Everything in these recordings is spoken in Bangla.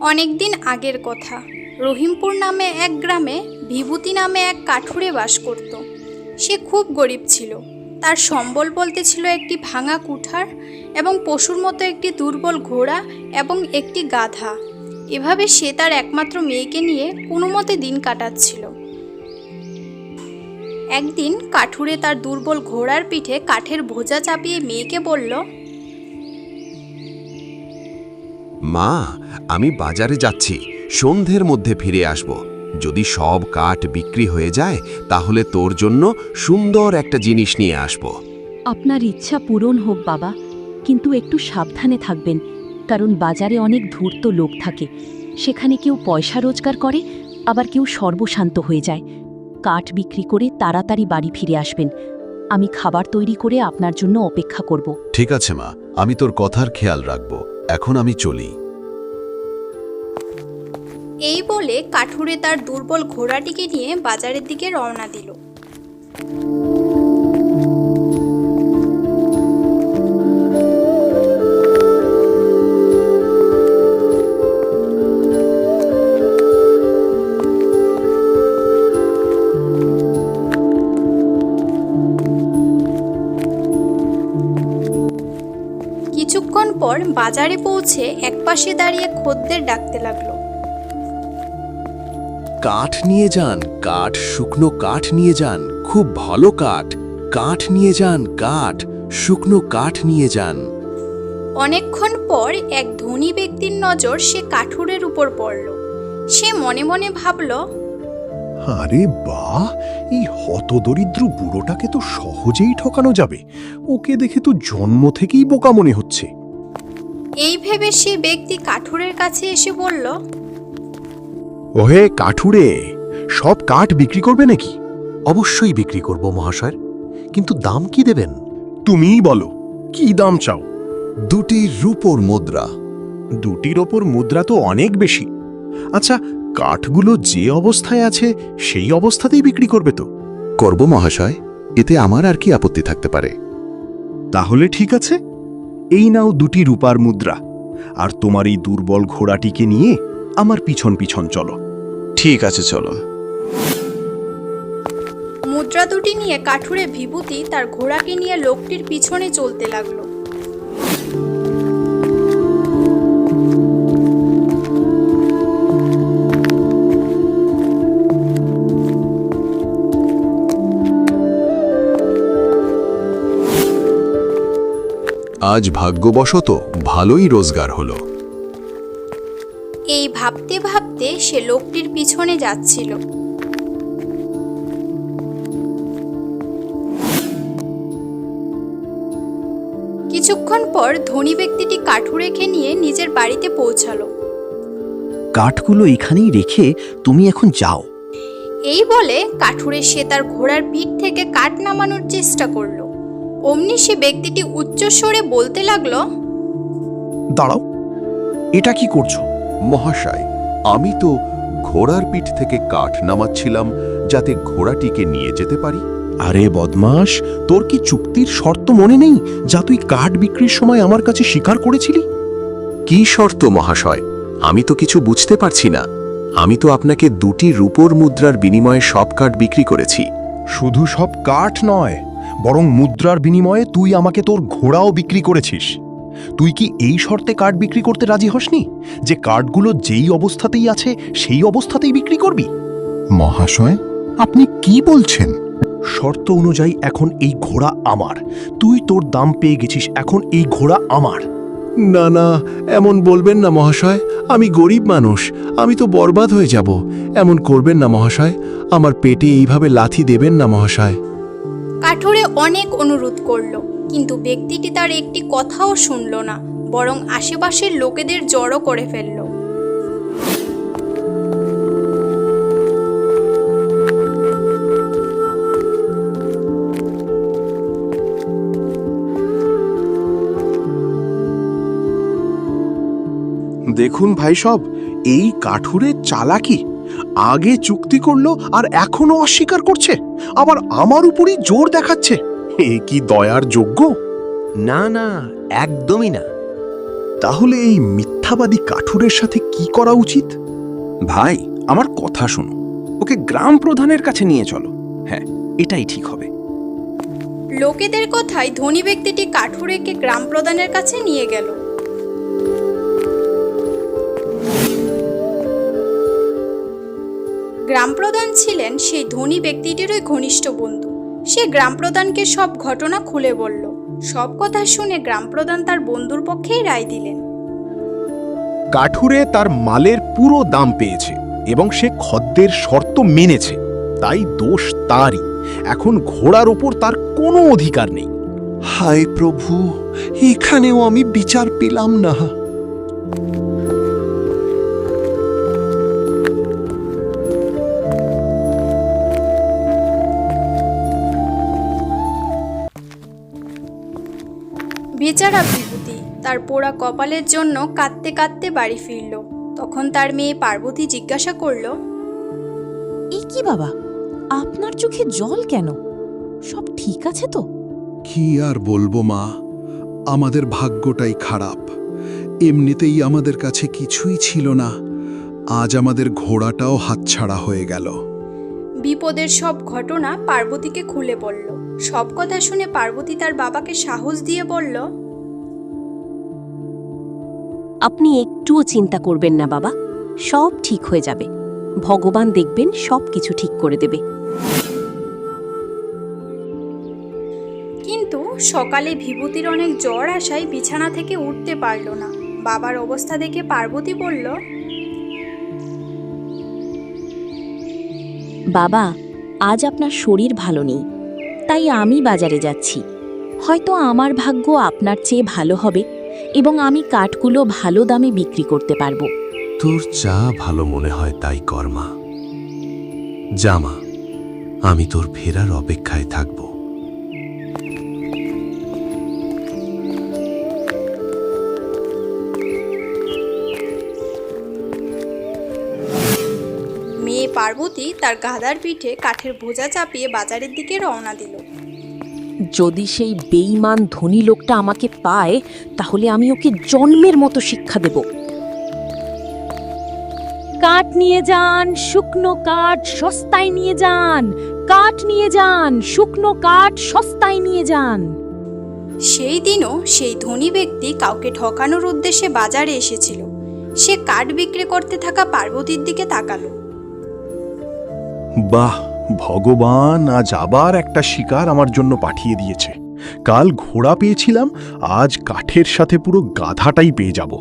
অনেকদিন আগের কথা। রহিমপুর নামে এক গ্রামে বিভূতি নামে এক কাঠুরে বাস করত। সে খুব গরিব ছিল। তার সম্বল বলতে ছিল একটি ভাঙা কুঠার এবং পশুর মতো একটি দুর্বল ঘোড়া এবং একটি গাধা। এভাবে সে তার একমাত্র মেয়েকে নিয়ে কোনো মতে দিন কাটাচ্ছিল। একদিন কাঠুরে তার দুর্বল ঘোড়ার পিঠে কাঠের বোঝা চাপিয়ে মেয়েকে বলল, মা, আমি বাজারে যাচ্ছি, সন্ধ্যের মধ্যে ফিরে আসব। যদি সব কাঠ বিক্রি হয়ে যায় তাহলে তোর জন্য সুন্দর একটা জিনিস নিয়ে আসব। আপনার ইচ্ছা পূরণ হোক বাবা, কিন্তু একটু সাবধানে থাকবেন, কারণ বাজারে অনেক ধূর্ত লোক থাকে। সেখানে কেউ পয়সা রোজগার করে, আবার কেউ সর্বশান্ত হয়ে যায়। কাঠ বিক্রি করে তাড়াতাড়ি বাড়ি ফিরে আসবেন। আমি খাবার তৈরি করে আপনার জন্য অপেক্ষা করব। ঠিক আছে মা, আমি তোর কথার খেয়াল রাখব। এখন আমি চলি। এই বলে কাঠুরে তার দুর্বল ঘোড়াটিকে নিয়ে বাজারের দিকে রওনা দিল। কিছুক্ষণ পর বাজারে পৌঁছে একপাশে দাঁড়িয়ে খদ্দের ডাকতে লাগলো। কাঠ নিয়ে যান, কাঠ, শুকনো কাঠ নিয়ে যান, খুব ভালো কাঠ। কাঠ নিয়ে যান, কাঠ, শুকনো কাঠ নিয়ে যান। অনেকক্ষণ পর এক ধনী ব্যক্তির নজর সে কাঠুরের উপর পড়ল। সে মনে মনে ভাবল, আরে বাহ, এই হতদরিদ্র বুড়োটাকে তো সহজেই ঠকানো যাবে। ওকে দেখে তো জন্ম থেকেই বোকা মনে হচ্ছে। এই ভেবে সে ব্যক্তি কাঠুরের কাছে এসে বলল, ওহে কাঠুরে, সব কাঠ বিক্রি করবে নাকি? অবশ্যই বিক্রি করব মহাশয়, কিন্তু দাম কি দেবেন? তুমিই বলো, কি দাম চাও? 2টি রূপোর মুদ্রা। 2টির ওপর মুদ্রা তো অনেক বেশি। আচ্ছা, কাঠগুলো যে অবস্থায় আছে সেই অবস্থাতেই বিক্রি করবে তো? করব মহাশয়, এতে আমার আর কি আপত্তি থাকতে পারে? তাহলে ঠিক আছে, এই নাও 2টি রূপার মুদ্রা, আর তোমার এই দুর্বল ঘোড়াটিকে নিয়ে আমার পিছন পিছন চলো। ঠিক আছে, চলো। মুদ্রা দুটি নিয়ে কাঠুরে বিভূতি তার ঘোড়াকে নিয়ে লোকটির পিছনে চলতে লাগলো। আজ ভাগ্যবশত ভালোই রোজগার হলো। এই ভাবতে ভাবতে সে লোকটির পিছনে যাচ্ছিল। কিছুক্ষণ পর ধনী ব্যক্তিটি কাঠুরেকে নিয়ে নিজের বাড়িতে পৌঁছালো। কাঠগুলো এখানেই রেখে তুমি এখন যাও। এই বলে কাঠুরে সে তার ঘোড়ার পিঠ থেকে কাঠ নামানোর চেষ্টা করলো। অমনি সে ব্যক্তিটি উচ্চস্বরে বলতে লাগলো, দাঁড়াও, এটা কি করছো? মহাশয়, আমি তো ঘোড়ার পিঠ থেকে কাঠ নামাচ্ছিলাম যাতে ঘোড়াটিকে নিয়ে যেতে পারি। আরে বদমাশ, তোর কি চুক্তির শর্ত মনে নেই যা তুই কাঠ বিক্রির সময় আমার কাছে স্বীকার করেছিলি? কি শর্ত মহাশয়? আমি তো কিছু বুঝতে পারছি না। আমি তো আপনাকে 2টি রূপোর মুদ্রার বিনিময়ে সব কাঠ বিক্রি করেছি। শুধু সব কাঠ নয়, বরং মুদ্রার বিনিময়ে তুই আমাকে তোর ঘোড়াও বিক্রি করেছিস। তুই কি এই শর্তে কাঠ বিক্রি করতে রাজি হসনি যে কাঠগুলো যেই অবস্থাতেই আছে সেই অবস্থাতেই বিক্রি করবি? মহাশয়, আপনি কি বলছেন? শর্ত অনুযায়ী এখন এই ঘোড়া আমার। তুই তোর দাম পেয়ে গেছিস, এখন এই ঘোড়া আমার। না না, এমন বলবেন না মহাশয়। আমি গরিব মানুষ, আমি তো বরবাদ হয়ে যাব। এমন করবেন না মহাশয়, আমার পেটে এইভাবে লাথি দেবেন না মহাশয়। কাঠুরে অনেক অনুরোধ করলো, কিন্তু ব্যক্তিটি তার একটি কথাও শুনল না, বরং আশেপাশের লোকেদের জড়ো করে ফেলল। দেখুন ভাই সব, এই কাঠুরে চালাকি। আগে চুক্তি করলো আর এখনো অস্বীকার করছে, আবার আমার উপরই জোর দেখাচ্ছে। এ কি দয়ার যোগ্য? না না, একদমই না। তাহলে এই মিথ্যাবাদী কাঠুরের সাথে কি করা উচিত? ভাই, আমার কথা শোনো, ওকে গ্রাম প্রধানের কাছে নিয়ে চলো। হ্যাঁ, এটাই ঠিক হবে। লোকেদের কথায় ধনী ব্যক্তিটি কাঠুরেকে গ্রাম প্রধানের কাছে নিয়ে গেল। গ্রাম প্রধান ছিলেন সেই ধনী ব্যক্তিটিরই ঘনিষ্ঠ বন্ধু। সে গ্রাম প্রধানকে সব ঘটনা খুলে বলল। সব কথা শুনে গ্রাম প্রধান তার বন্ধুর পক্ষেই রায় দিলেন। কাঠুরে তার মালের পুরো দাম পেয়েছে এবং সে খদ্দের শর্ত মেনেছে, তাই দোষ তারই। এখন ঘোড়ার ওপর তার কোনো অধিকার নেই। হায় প্রভু, এখানেও আমি বিচার পেলাম না। বেচারা বিভূতি তার পোড়া কপালের জন্য কাঁদতে কাঁদতে বাড়ি ফিরল। তখন তার মেয়ে পার্বতী জিজ্ঞাসা করল, এ কি বাবা, আপনার চোখে জল কেন? সব ঠিক আছে তো? কি আর বলবো মা, আমাদের ভাগ্যটাই খারাপ। এমনিতেই আমাদের কাছে কিছুই ছিল না, আজ আমাদের ঘোড়াটাও হাতছাড়া হয়ে গেল। বিপদের সব ঘটনা পার্বতীকে খুলে বলল। সব কথা শুনে পার্বতী তার বাবাকে সাহস দিয়ে বলল, আপনি একটুও চিন্তা করবেন না বাবা, সব ঠিক হয়ে যাবে। ভগবান দেখবেন সব কিছু ঠিক করে দেবে। কিন্তু সকালে বিভূতির অনেক জ্বর আসায় বিছানা থেকে উঠতে পারল না। বাবার অবস্থা দেখে পার্বতী বলল, বাবা, আজ আপনার শরীর ভালো নেই, তাই আমি বাজারে যাচ্ছি। হয়তো আমার ভাগ্য আপনার চেয়ে ভালো হবে এবং আমি কাঠগুলো ভালো দামে বিক্রি করতে পারবো। তোর যা ভালো মনে হয় তাই কর মা। যা মা, আমি তোর ফেরার অপেক্ষায় থাকব। মেয়ে পার্বতী তার গাধার পিঠে কাঠের বোঝা চাপিয়ে বাজারের দিকে রওনা দিল। যদি সেই বেঈমান ধনী লোকটা আমাকে পায়, তাহলে আমি ওকে জন্মের মতো শিক্ষা দেব। কাঠ নিয়ে যান, শুকনো কাঠ সস্তায় নিয়ে যান। কাঠ নিয়ে যান, শুকনো কাঠ সস্তায় নিয়ে যান। সেই দিনও সেই ধনী ব্যক্তি কাউকে ঠকানোর উদ্দেশ্যে বাজারে এসেছিল। সে কাঠ বিক্রি করতে থাকা পার্বতীর দিকে তাকালো। বাহ, ভগবান আজ আবার একটা শিকার আমার জন্য পাঠিয়ে দিয়েছে। কাল ঘোড়া পেয়েছিলাম, আজ কাঠের সাথে পুরো গাধাটাই পেয়ে যাব।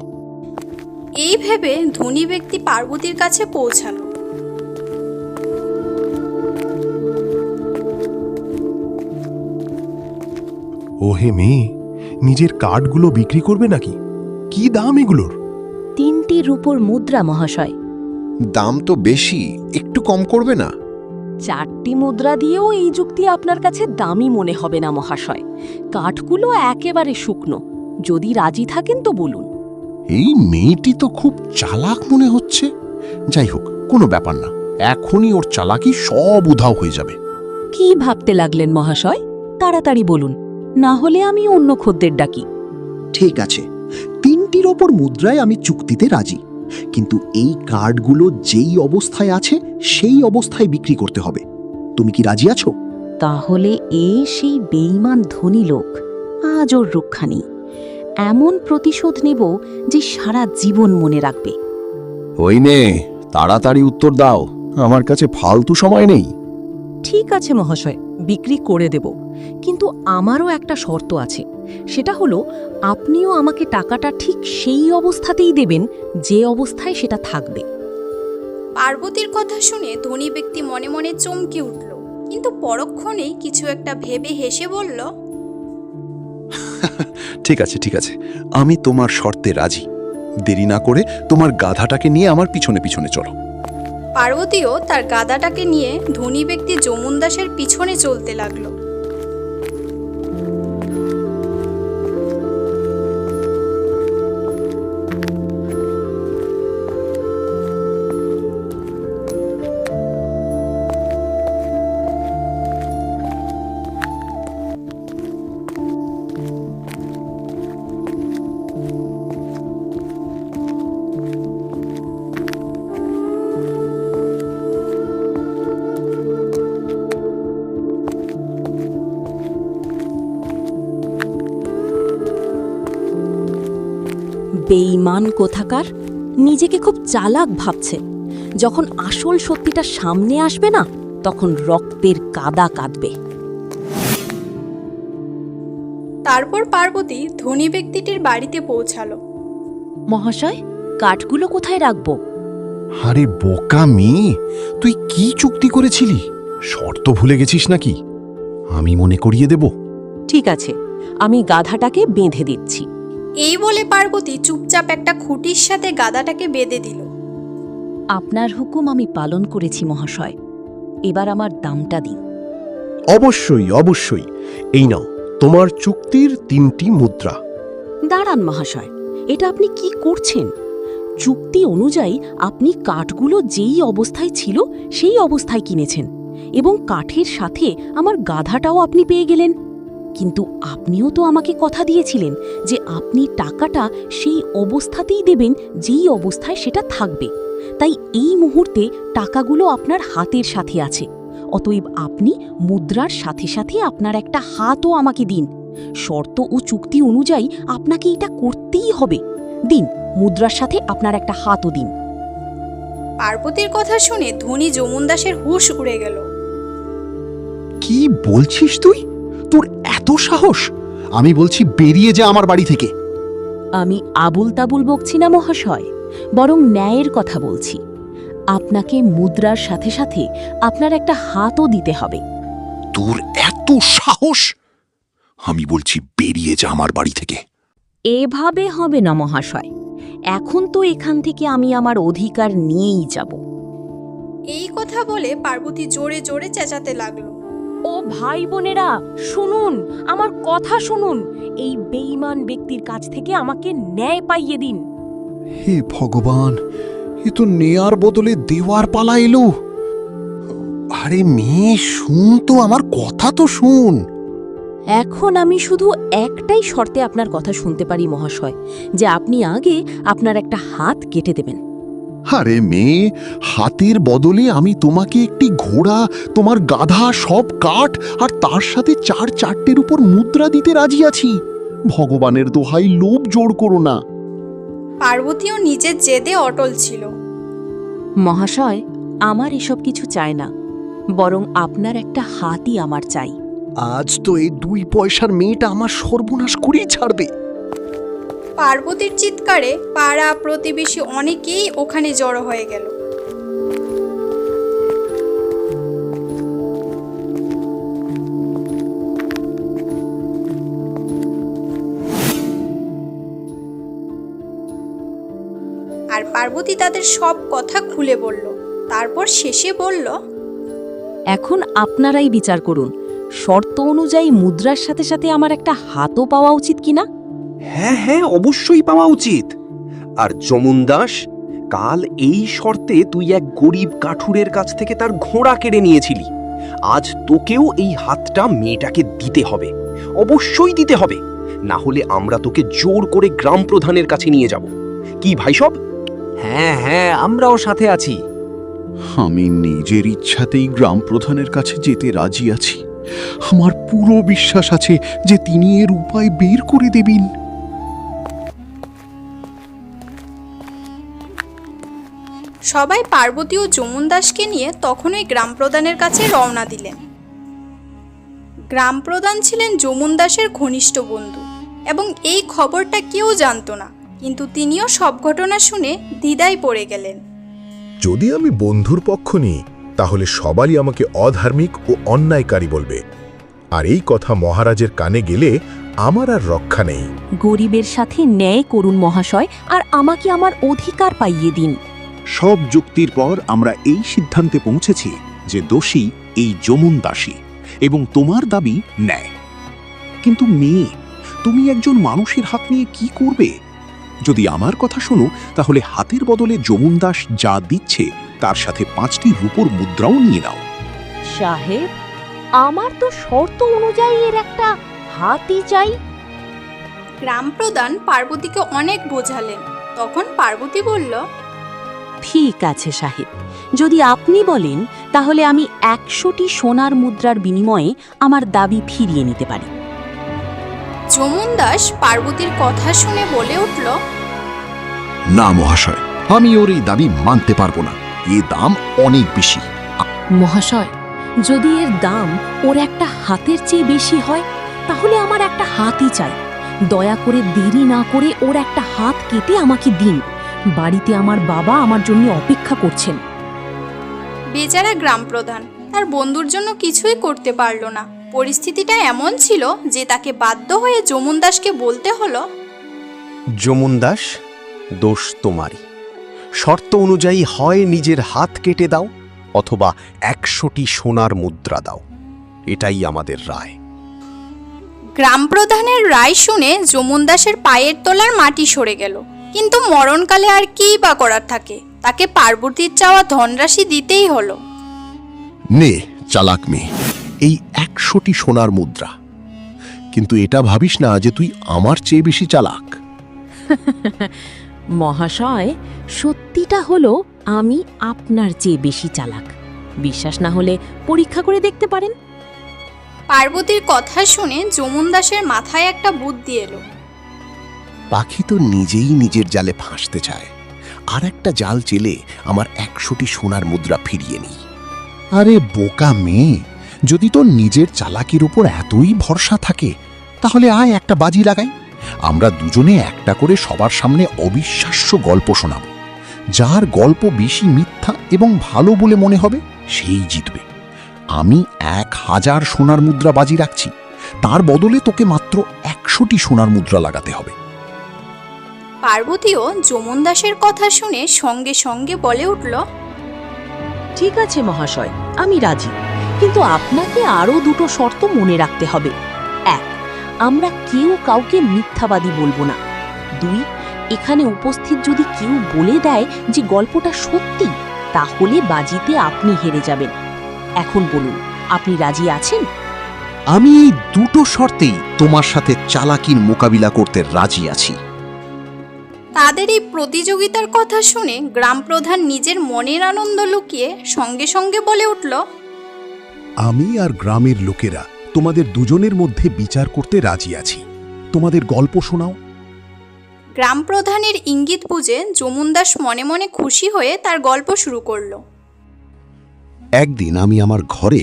এই ভেবে ধনী ব্যক্তি পার্বতীর কাছে পৌঁছালো। ওহে মেয়ে, নিজের কাঠগুলো বিক্রি করবে নাকি? কি দাম এগুলোর? 3টি রূপোর মুদ্রা মহাশয়। দাম তো বেশি, একটু কম করবে না? 4টি মুদ্রা দিয়েও এই যুক্তি আপনার কাছে দামি মনে হবে না মহাশয়। কাঠগুলো একেবারে শুকনো। যদি রাজি থাকেন তো বলুন। এই মেয়েটি তো খুব চালাক মনে হচ্ছে। যাই হোক, কোনো ব্যাপার না, এখনই ওর চালাকি সব উধাও হয়ে যাবে। কি ভাবতে লাগলেন মহাশয়? তাড়াতাড়ি বলুন, না হলে আমি অন্য খদ্দের ডাকি। ঠিক আছে, 3টির ওপর মুদ্রায় আমি চুক্তিতে রাজি, কিন্তু এই কার্ডগুলো যেই অবস্থায় আছে সেই অবস্থায় বিক্রি করতে হবে। তুমি কি রাজি আছো? তাহলে সেই বেঈমান ধনী লোক, আজ ওর রক্ষা নেই। এমন প্রতিশোধ নেব যে সারা জীবন মনে রাখবে। ওই নে, তাড়াতাড়ি উত্তর দাও, আমার কাছে ফালতু সময় নেই। ঠিক আছে মহাশয়, বিক্রি করে দেব, কিন্তু আমারও একটা শর্ত আছে। সেটা হলো, আপনিও আমাকে টাকাটা ঠিক সেই অবস্থাতেই দেবেন যে অবস্থায় সেটা থাকবে। পার্বতীর কথা শুনে ধনী ব্যক্তি মনে মনে চমকে উঠল, কিন্তু পরক্ষণেই কিছু একটা ভেবে হেসে বলল, ঠিক আছে ঠিক আছে, আমি তোমার শর্তে রাজি। দেরি না করে তোমার গাধাটাকে নিয়ে আমার পিছনে পিছনে চলো। পার্বতীও তার গাধাটাকে নিয়ে ধনী ব্যক্তি যমুন দাসের পিছনে চলতে লাগলো। বেঈমান কোথাকার, নিজেকে খুব চালাক ভাবছে। যখন আসল সত্যিটা সামনে আসবে না, তখন রক্তের কাদা কাঁদবে। তারপর পার্বতী ধনী ব্যক্তিটির বাড়িতে পৌঁছালো। মহাশয়, কাঠগুলো কোথায় রাখবো? আরে বোকা মেয়ে, তুই কি চুক্তি করেছিলি? শর্ত ভুলে গেছিস নাকি? আমি মনে করিয়ে দেব। ঠিক আছে, আমি গাধাটাকে বেঁধে দিচ্ছি। এই বলে পার্বতী চুপচাপ একটা খুঁটির সাথে গাধাটাকে বেঁধে দিল। আপনার হুকুম আমি পালন করেছি মহাশয়, এবার আমার দামটা দিন। অবশ্যই অবশ্যই, এই নাও তোমার চুক্তির 3টি মুদ্রা। দাঁড়ান মহাশয়, এটা আপনি কি করছেন? চুক্তি অনুযায়ী আপনি কাঠগুলো যেই অবস্থায় ছিল সেই অবস্থায় কিনেছেন, এবং কাঠের সাথে আমার গাধাটাও আপনি পেয়ে গেলেন। কিন্তু আপনিও তো আমাকে কথা দিয়েছিলেন যে আপনি টাকাটা সেই অবস্থাতেই দেবেন যেই অবস্থায় সেটা থাকবে। তাই এই মুহূর্তে টাকাগুলো আপনার হাতের সাথে আছে, অতএব আপনি মুদ্রার সাথে সাথে আপনার একটা হাতও আমাকে দিন। শর্ত ও চুক্তি অনুযায়ী আপনাকে এটা করতেই হবে। দিন, মুদ্রার সাথে আপনার একটা হাতও দিন। পার্বতীর কথা শুনে ধনী যমুনদাসের হুঁশ উড়ে গেল। কি বলছিস তুই? তোর এত সাহস? আমি বলছি বেরিয়ে যা আমার বাড়ি থেকে। আমি আবুল তাবুল বকছি না মহাশয়, বরং ন্যায়ের কথা বলছি। আপনাকে মুদ্রার সাথে সাথে আপনার একটা হাতও দিতে হবে। তোর এত সাহস? আমি বলছি বেরিয়ে যা আমার বাড়ি থেকে। এভাবে হবে না মহাশয়, এখন তো এখান থেকে আমি আমার অধিকার নিয়েই যাব। এই কথা বলে পার্বতী জোরে জোরে চেঁচাতে লাগলো। ও ভাই বোনেরা, শুনুন, আমার কথা শুনুন। এই বেঈমান ব্যক্তির কাছ থেকে আমাকে ন্যায় পাইয়ে দিন। হে ভগবান, এ তো নেয়ার বদলে দেওয়ার পালা এলো। আরে মেয়ে, শুন তো, আমার কথা তো শুন। এখন আমি শুধু একটাই শর্তে আপনার কথা শুনতে পারি মহাশয়, যে আপনি আগে আপনার একটা হাত কেটে দেবেন। আরে মেয়ে, হাতের বদলে আমি তোমাকে একটি ঘোড়া, তোমার গাধা, সব কাঠ আর তার সাথে 4-4টের উপর মুদ্রা দিতে রাজি আছি। ভগবানের দোহাই, লোভ জোর করো না। পার্বতীও নিজের জেদে অটল ছিল। মহাশয়, আমার এসব কিছু চাই না, বরং আপনার একটা হাতই আমার চাই। আজ তো এই 2 পয়সার মেয়েটা আমার সর্বনাশ করেই ছাড়বে। পার্বতীর চিৎকারে পাড়া প্রতিবেশী অনেকেই ওখানে জড়ো হয়ে গেল। আর পার্বতী তাদের সব কথা খুলে বলল। তারপর শেষে বলল, এখন আপনারাই বিচার করুন, শর্ত অনুযায়ী মুদ্রার সাথে সাথে আমার একটা হাতও পাওয়া উচিত কিনা। হ্যাঁ হ্যাঁ, অবশ্যই পাওয়া উচিত। আর যমুনদাস, কাল এই শর্তে তুই এক গরিব কাঠুরের কাছ থেকে তার ঘোড়া কেড়ে নিয়েছিলি। আজ তোকেও এই হাতটা মেয়েটাকে দিতে হবে, অবশ্যই দিতে হবে। না হলে আমরা তোকে জোর করে গ্রাম প্রধানের কাছে নিয়ে যাব। কি ভাই সব? হ্যাঁ হ্যাঁ, আমরাও সাথে আছি। আমি নিজের ইচ্ছাতেই গ্রাম প্রধানের কাছে যেতে রাজি আছি। আমার পুরো বিশ্বাস আছে যে তিনি এর উপায় বের করে দেবেন। সবাই পার্বতী ও যমুনদাসকে নিয়ে তখনই গ্রাম প্রধানের কাছে রওনা দিলেন। গ্রাম প্রধান ছিলেন যমুনদাসের ঘনিষ্ঠ বন্ধু, এবং এই খবরটা কেউ জানত না, কিন্তু তিনিও সব ঘটনা শুনে দ্বিধায় পড়ে গেলেন। যদি আমি বন্ধুর পক্ষ নিই, তাহলে সবাই আমাকে অধার্মিক ও অন্যায়কারী বলবে, আর এই কথা মহারাজের কানে গেলে আমার আর রক্ষা নেই। গরিবের সাথে ন্যায় করুন মহাশয়, আর আমাকে আমার অধিকার পাইয়ে দিন। সব যুক্তির পর আমরা এই সিদ্ধান্তে পৌঁছেছি যে দোষী এই যমুনদাসী, এবং তোমার দাবি ন্যায়। কিন্তু মেয়ে, তুমি একজন মানুষের হাত নিয়ে কি করবে? যদি আমার কথা শোনো, তাহলে হাতের বদলে যমুনদাস যা দিচ্ছে তার সাথে 5টি রূপোর মুদ্রাও নিয়ে নাও। সাহেব, আমার তো শর্ত অনুযায়ী এর একটা হাতই চাই। গ্রাম প্রধান পার্বতীকে অনেক বোঝালেন। তখন পার্বতী বলল, ঠিক আছে সাহেব, যদি আপনি বলেন তাহলে আমি 100টি সোনার মুদ্রার বিনিময়ে আমার দাবি ফিরিয়ে নিতে পারি। যমুনদাস পার্বতীর কথা শুনে বলে উঠল, না মহাশয়, আমি ওর এই দাবি মানতে পারবো না। এ দাম অনেক বেশি। মহাশয়, যদি এর দাম ওর একটা হাতের চেয়ে বেশি হয় তাহলে আমার একটা হাতই চাই। দয়া করে দেরি না করে ওর একটা হাত কেটে আমাকে দিন। বাড়িতে আমার বাবা আমার জন্য অপেক্ষা করছেন। বেচারা গ্রাম প্রধান তার বন্ধুর জন্য কিছুই করতে পারল না। পরিস্থিতিটা এমন ছিল যে তাকে বাধ্য হয়ে যমুন দাসকে বলতে হলো, যমুন দাস, দোষ তোমারই। শর্ত অনুযায়ী হয় নিজের হাত কেটে দাও অথবা 100টি সোনার মুদ্রা দাও। এটাই আমাদের রায়। গ্রাম প্রধানের রায় শুনে যমুন দাসের পায়ের তলার মাটি সরে গেল। কিন্তু মরণকালে আর কী বা করার থাকে, তাকে পার্বতীর চাওয়া ধনরাশি দিতেই হলো। নে চালাক মেয়ে, এই 100টি সোনার মুদ্রা। কিন্তু এটা ভাবিস না যে তুই আমার চেয়ে বেশি চালাক। মহাশয়, সত্যিটা হলো আমি আপনার চেয়ে বেশি চালাক। বিশ্বাস না হলে পরীক্ষা করে দেখতে পারেন। পার্বতীর কথা শুনে যমুন দাসের মাথায় একটা বুদ্ধি এলো। পাখি তো নিজেই নিজের জালে ফাঁসতে চায়, আর একটা জাল চেলে আমার 100টি সোনার মুদ্রা ফিরিয়ে নিই। আরে বোকা মেয়ে, যদি তোর নিজের চালাকির উপর এতই ভরসা থাকে তাহলে আয় একটা বাজি লাগাই। আমরা দুজনে একটা করে সবার সামনে অবিশ্বাস্য গল্প শোনাব। যার গল্প বেশি মিথ্যা এবং ভালো বলে মনে হবে সেই জিতবে। আমি 1000 সোনার মুদ্রা বাজি রাখছি, তার বদলে তোকে মাত্র 100টি সোনার মুদ্রা লাগাতে হবে। পার্বতীও যমুন দাসের কথা শুনে সঙ্গে সঙ্গে বলে উঠল, ঠিক আছে মহাশয়, আমি রাজি। কিন্তু আপনাকে আরও দুটো শর্ত মনে রাখতে হবে। 1, আমরা কেউ কাউকে মিথ্যাবাদী বলবো না। 2, এখানে উপস্থিত যদি কেউ বলে দেয় যে গল্পটা সত্যি, তাহলে বাজিতে আপনি হেরে যাবেন। এখন বলুন, আপনি রাজি আছেন? আমি এই দুটো শর্তেই তোমার সাথে চালাকির মোকাবিলা করতে রাজি আছি। তাদের এই প্রতিযোগিতার কথা শুনে গ্রাম প্রধান নিজের মনের আনন্দ লুকিয়ে সঙ্গে সঙ্গে বলে উঠল, আমি আর গ্রামের লোকেরা তোমাদের দুজনের মধ্যে বিচার করতে রাজি আছি। তোমাদের গল্প শোনাও। গ্রাম প্রধানের ইঙ্গিত বুঝে যমুন দাস মনে মনে খুশি হয়ে তার গল্প শুরু করল। একদিন আমি আমার ঘরে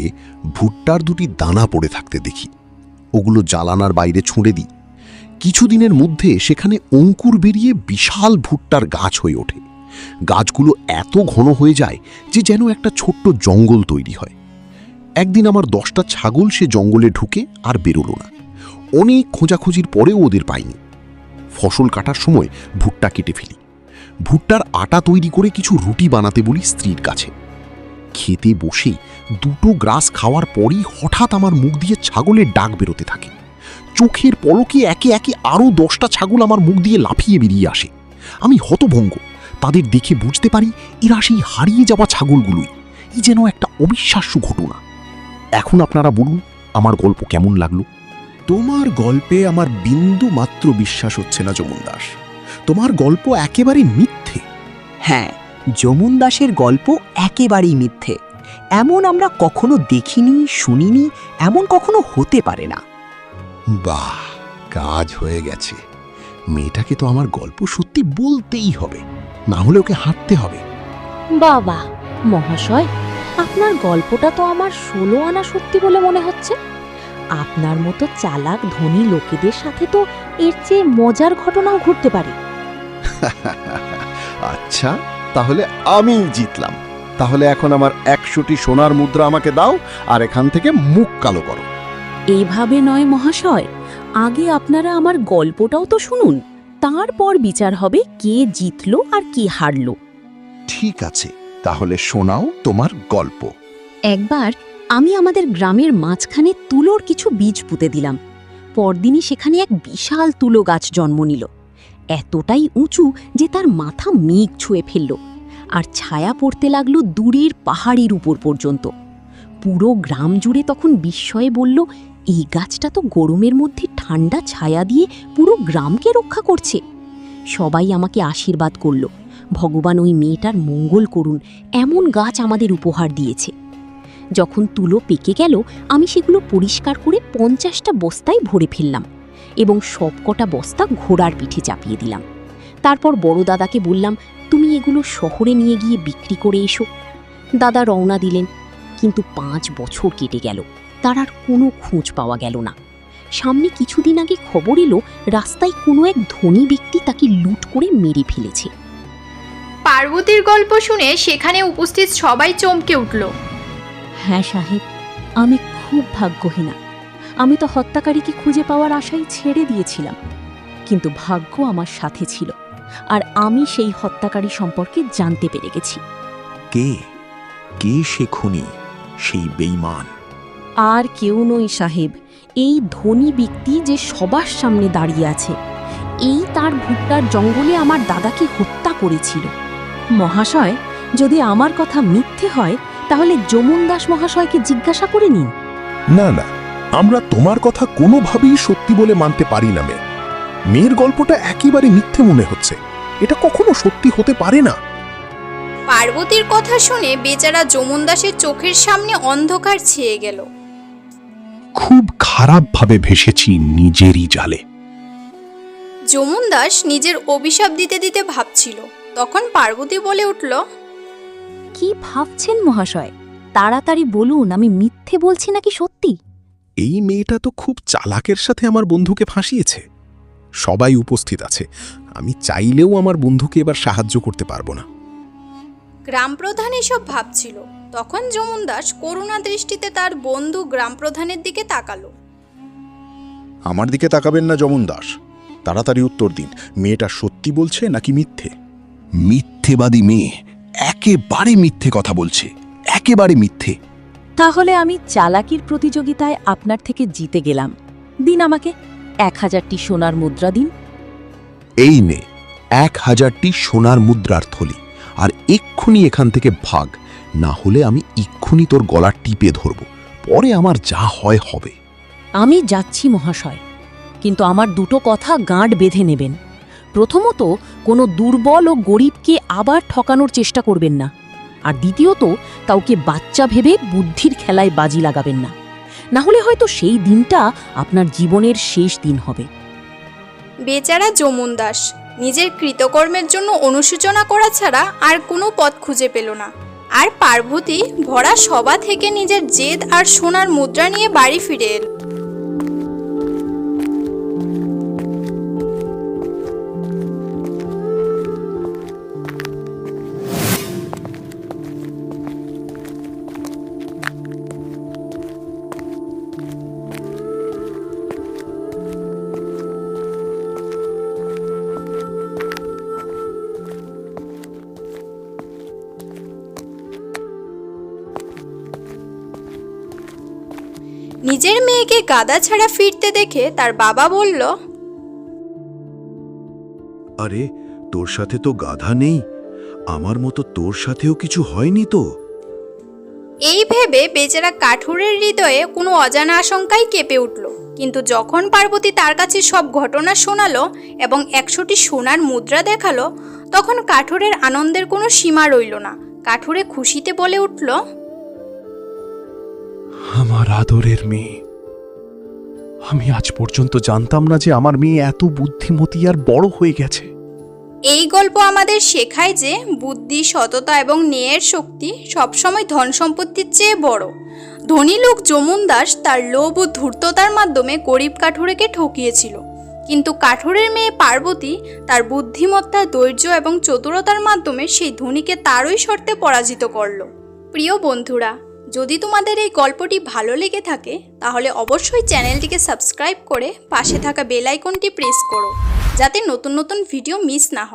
ভুট্টার 2টি দানা পড়ে থাকতে দেখি। ওগুলো জালানার বাইরে ছুঁড়ে দিই। কিছুদিনের মধ্যে সেখানে অঙ্কুর বেরিয়ে বিশাল ভুট্টার গাছ হয়ে ওঠে। গাছগুলো এত ঘন হয়ে যায় যে যেন একটা ছোট্ট জঙ্গল তৈরি হয়। একদিন আমার 10টা ছাগল সে জঙ্গলে ঢুকে আর বেরোলো না। অনেক খোঁজাখুঁজির পরেও ওদের পাইনি। ফসল কাটার সময় ভুট্টা কেটে ফেলি। ভুট্টার আটা তৈরি করে কিছু রুটি বানাতে বলি স্ত্রীর কাছে। খেতে বসে 2টো গ্রাস খাওয়ার পরই হঠাৎ আমার মুখ দিয়ে ছাগলের ডাক বেরোতে থাকে। চোখের পলকে একে একে আরও 10টা ছাগল আমার মুখ দিয়ে লাফিয়ে বেরিয়ে আসে। আমি হতভঙ্গ। তাদের দেখে বুঝতে পারি এরা সেই হারিয়ে যাওয়া ছাগলগুলোই। এই যেন একটা অবিশ্বাস্য ঘটনা। এখন আপনারা বলুন, আমার গল্প কেমন লাগলো? তোমার গল্পে আমার বিন্দু মাত্র বিশ্বাস হচ্ছে না যমুন দাস। তোমার গল্প একেবারে মিথ্যে। হ্যাঁ, যমুন দাসের গল্প একেবারেই মিথ্যে। এমন আমরা কখনো দেখিনি, শুনিনি, এমন কখনো হতে পারে না। বাহ, কাজ হয়ে গেছে। মেয়েটাকে তো আমার গল্প সত্যি বলতেই হবে, না হলে ওকে হাঁটতে হবে। বাবা মহাশয়, আপনার গল্পটা তো আমার 16 আনা সত্যি বলে মনে হচ্ছে। আপনার মতো চালাক ধনী লোকেদের সাথে তো এর চেয়ে মজার ঘটনাও ঘটতে পারে। আচ্ছা, তাহলে আমি জিতলাম। তাহলে এখন আমার 100টি সোনার মুদ্রা আমাকে দাও আর এখান থেকে মুখ কালো করো। এইভাবে নয় মহাশয়, আগে আপনারা আমার গল্পটাও তো শুনুন, তারপর বিচার হবে কে জিতলো আর কে হারলো। ঠিক আছে, তাহলে শোনাও তোমার গল্প। একবার আমি আমাদের গ্রামের মাঝখানে তুলোর কিছু বীজ পুঁতে দিলাম। পরদিনই সেখানে এক বিশাল তুলো গাছ জন্ম নিল। এতটাই উঁচু যে তার মাথা মেঘ ছুঁয়ে ফেলল, আর ছায়া পড়তে লাগলো দূরের পাহাড়ের উপর পর্যন্ত। পুরো গ্রাম জুড়ে তখন বিস্ময়ে বলল, এই গাছটা তো গরমের মধ্যে ঠান্ডা ছায়া দিয়ে পুরো গ্রামকে রক্ষা করছে। সবাই আমাকে আশীর্বাদ করল, ভগবান ওই মেয়েটার মঙ্গল করুন, এমন গাছ আমাদের উপহার দিয়েছে। যখন তুলো পেকে গেল, আমি সেগুলো পরিষ্কার করে 50টা বস্তায় ভরে ফেললাম এবং সবকটা বস্তা ঘোড়ার পিঠে চাপিয়ে দিলাম। তারপর বড় দাদাকে বললাম, তুমি এগুলো শহরে নিয়ে গিয়ে বিক্রি করে এসো। দাদা রওনা দিলেন, কিন্তু 5 বছর কেটে গেল, তার আর কোনো খোঁজ পাওয়া গেল না। সামনে কিছুদিন আগে খবর এলো রাস্তায় কোনো এক ধনী ব্যক্তি তাকে লুট করে মেরে ফেলেছে। পার্বতীর গল্প শুনে সেখানে উপস্থিত সবাই চমকে উঠল। হ্যাঁ সাহেব, আমি খুব ভাগ্যহীনা। আমি তো হত্যাকারীকে খুঁজে পাওয়ার আশায় ছেড়ে দিয়েছিলাম, কিন্তু ভাগ্য আমার সাথে ছিল, আর আমি সেই হত্যাকারী সম্পর্কে জানতে পেরে গেছি। কে কে সে খুনি, সেই বেঈমান? আর কেউ নই সাহেব, এই ধনী ব্যক্তি যে সবার সামনে দাঁড়িয়ে আছে, এই তার ভুট্টার জঙ্গলে আমার দাদাকে হত্যা করেছিল। মহাশয়, যদি আমার কথা মিথ্যে হয় তাহলে যমুন দাস মহাশয়কে জিজ্ঞাসা করে নিন। না না, আমরা তোমার কথা কোনোভাবেই সত্যি বলে মানতে পারি না। মেয়ের গল্পটা একেবারে মিথ্যে মনে হচ্ছে, এটা কখনো সত্যি হতে পারে না। পার্বতীর কথা শুনে বেচারা যমুন দাসের চোখের সামনে অন্ধকার ছেয়ে গেল। খুব খারাপভাবে ভেসেছি নিজেরই জালে। যমুন দাস নিজের অভিশাপ দিতে দিতে ভাবছিল, তখন পার্বতী বলে উঠল, কি ভাবছেন মহাশয়? তাড়াতাড়ি বলুন, আমি মিথ্যে বলছি নাকি সত্যি? এই মেয়েটা তো খুব চালাকের সাথে আমার বন্ধুকে ফাঁসিয়েছে। সবাই উপস্থিত আছে, আমি চাইলেও আমার বন্ধুকে এবার সাহায্য করতে পারবো না। গ্রাম প্রধান এসব ভাবছিল, তখন যমুন দাস করুণা দৃষ্টিতে তার বন্ধু গ্রাম প্রধানের দিকে তাকালো। আমার দিকে তাকাবেন না যমুন দাস, তাড়াতাড়ি উত্তর দিন, মেয়েটা সত্যি বলছে নাকি মিথ্যে? মিথ্যেবাদী মেয়ে, একেবারে মিথ্যে কথা বলছে, একেবারে মিথ্যে। তাহলে আমি চালাকির প্রতিযোগিতায় আপনার থেকে জিতে গেলাম। দিন আমাকে 1000টি সোনার মুদ্রা দিন। এই নে 1000টি সোনার মুদ্রার থলি, আর এক্ষুনি এখান থেকে ভাগ, না হলে আমি এক্ষুনি তোর গলা টিপে ধরব, পরে আমার যা হয় হবে। আমি যাচ্ছি মহাশয়, কিন্তু আমার দুটো কথা গাঁট বেঁধে নেবেন। প্রথমত, কোনো দুর্বল ও গরিবকে আবার ঠকানোর চেষ্টা করবেন না, আর দ্বিতীয়ত, কাউকে বাচ্চা ভেবে বুদ্ধির খেলায় বাজি লাগাবেন না, না হলে হয়তো সেই দিনটা আপনার জীবনের শেষ দিন হবে। বেচারা যমুন দাস নিজের কৃতকর্মের জন্য অনুশোচনা করা ছাড়া আর কোনো পথ খুঁজে পেল না। আর পার্বতী ভরা সভা থেকে নিজের জেদ আর সোনার মুদ্রা নিয়ে বাড়ি ফিরে এল। নিজের মেয়েকে গাদা ছাড়া ফিরতে দেখে তার বাবা বলল, আরে, তোর সাথে তো গাধা নেই, আমার মতো তোর সাথেও কিছু হয়নি তো? এই ভেবে বেচারা কাঠুরের হৃদয়ে কোনো অজানা আশঙ্কায় কেঁপে উঠল। কিন্তু যখন পার্বতী তার কাছে সব ঘটনা শোনালো এবং 100টি সোনার মুদ্রা দেখালো, তখন কাঠুরের আনন্দের কোনো সীমা রইল না। কাঠুরে খুশিতে বলে উঠল, আমার আদরের মেয়ে, আমি আজ পর্যন্ত জানতাম না যে আমার মেয়ে এত বুদ্ধিমতী আর বড় হয়ে গেছে। এই গল্প আমাদের শেখায় যে বুদ্ধি, সততা এবং ন্যায়ের শক্তি সবসময় ধন সম্পত্তির চেয়ে বড়। ধনী লোক যমুন দাস তার লোভ ও ধূর্ততার মাধ্যমে গরিব কাঠুরেকে ঠকিয়েছিল, কিন্তু কাঠুরের মেয়ে পার্বতী তার বুদ্ধিমত্তা, ধৈর্য এবং চতুরতার মাধ্যমে সেই ধনীকে তারই শর্তে পরাজিত করল। প্রিয় বন্ধুরা, যদি তোমাদের এই গল্পটি ভালো লেগে থাকে তাহলে অবশ্যই চ্যানেলটিকে সাবস্ক্রাইব করে পাশে থাকা বেল আইকনটি প্রেস করো, যাতে নতুন নতুন ভিডিও মিস না হয়।